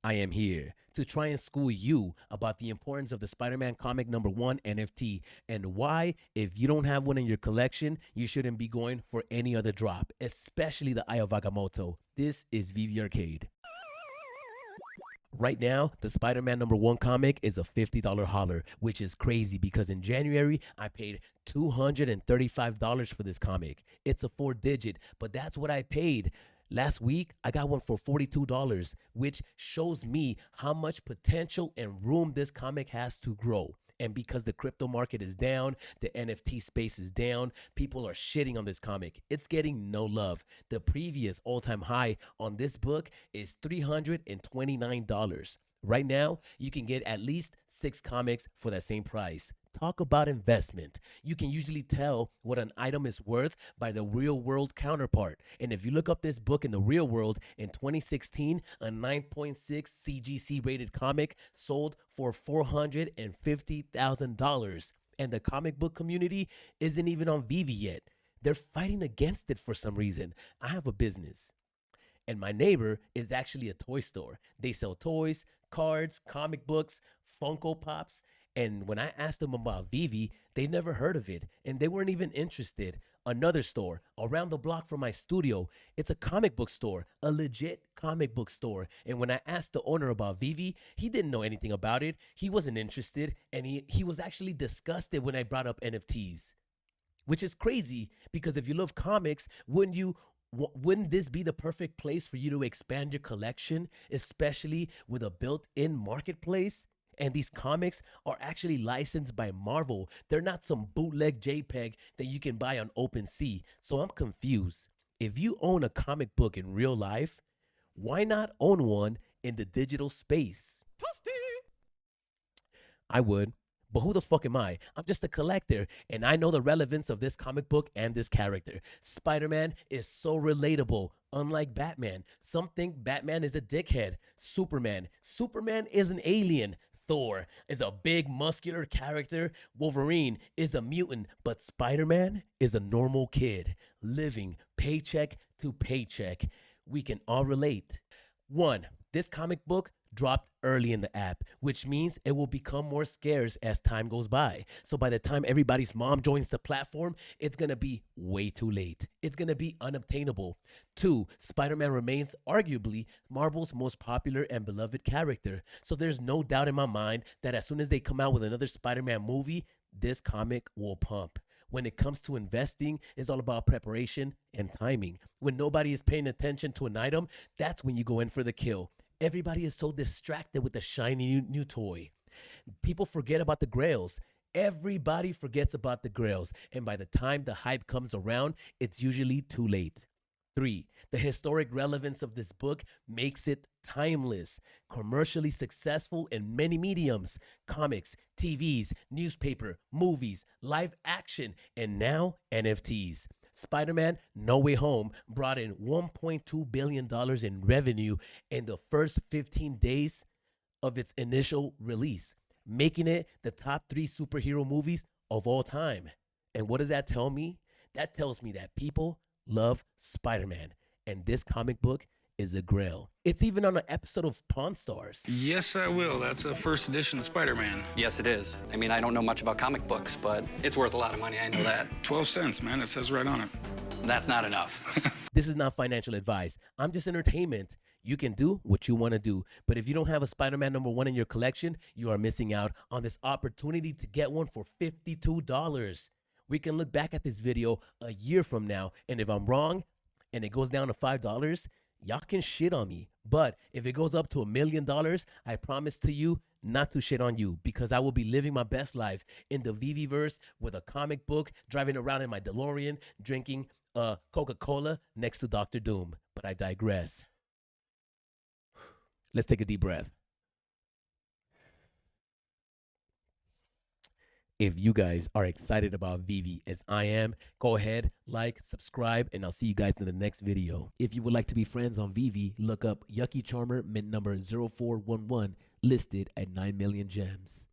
I am here to try and school you about the importance of the Spider-Man comic #1 NFT and why, if you don't have one in your collection, you shouldn't be going for any other drop, especially the Eye of Agamotto. This is VEVE Arcade. Right now, the Spider-Man #1 comic is a $50 holler, which is crazy because in January, I paid $235 for this comic. It's a 4 digit, but that's what I paid. Last week, I got one for $42, which shows me how much potential and room this comic has to grow. And because the crypto market is down, the NFT space is down, people are shitting on this comic. It's getting no love. The previous all-time high on this book is $329. Right now, you can get at least 6 comics for that same price. Talk about investment. You can usually tell what an item is worth by the real world counterpart. And if you look up this book in the real world in 2016, a 9.6 CGC rated comic sold for $450,000. And the comic book community isn't even on VEVE yet. They're fighting against it for some reason. I have a business, and my neighbor is actually a toy store. They sell toys, cards, comic books, Funko Pops. And when I asked them about VEVE, they never heard of it and they weren't even interested. Another store around the block from my studio, it's a comic book store, a legit comic book store. And when I asked the owner about VEVE, he didn't know anything about it. He wasn't interested, and he was actually disgusted when I brought up NFTs, which is crazy because if you love comics, wouldn't this be the perfect place for you to expand your collection, especially with a built-in marketplace? And these comics are actually licensed by Marvel. They're not some bootleg JPEG that you can buy on OpenSea. So I'm confused. If you own a comic book in real life, why not own one in the digital space? I would. But who the fuck am I? I'm just a collector, and I know the relevance of this comic book and this character. Spider-Man is so relatable, unlike Batman. Some think Batman is a dickhead. Superman is an alien. Thor is a big muscular character. Wolverine is a mutant, but Spider-Man is a normal kid, living paycheck to paycheck. We can all relate. 1. This comic book dropped early in the app, which means it will become more scarce as time goes by. So by the time everybody's mom joins the platform, it's going to be way too late. It's going to be unobtainable. 2, Spider-Man remains arguably Marvel's most popular and beloved character. So there's no doubt in my mind that as soon as they come out with another Spider-Man movie, this comic will pump. When it comes to investing, it's all about preparation and timing. When nobody is paying attention to an item, that's when you go in for the kill. Everybody is so distracted with the shiny new toy. People forget about the grails. Everybody forgets about the grails. And by the time the hype comes around, it's usually too late. 3, the historic relevance of this book makes it timeless, commercially successful in many mediums: comics, TVs, newspaper, movies, live action, and now NFTs. Spider-Man No Way Home brought in $1.2 billion in revenue in the first 15 days of its initial release, making it the top 3 superhero movies of all time. And what does that tell me? That tells me that people love Spider-Man, and this comic book is a grail. It's even on an episode of Pawn Stars. Yes, I will. That's a first edition Spider-Man. Yes, it is. I mean, I don't know much about comic books, but it's worth a lot of money. I know that. 12 cents, man. It says right on it. That's not enough. This is not financial advice. I'm just entertainment. You can do what you want to do. But if you don't have a Spider-Man #1 in your collection, you are missing out on this opportunity to get one for $52. We can look back at this video a year from now, and if I'm wrong and it goes down to $5, y'all can shit on me. But if it goes up to $1 million, I promise to you not to shit on you, because I will be living my best life in the VeVe-verse with a comic book, driving around in my DeLorean, drinking Coca-Cola next to Dr. Doom. But I digress. Let's take a deep breath. If you guys are excited about VEVE as I am, go ahead, like, subscribe, and I'll see you guys in the next video. If you would like to be friends on VEVE, look up Yucky Charmer mint number 0411, listed at 9 million gems.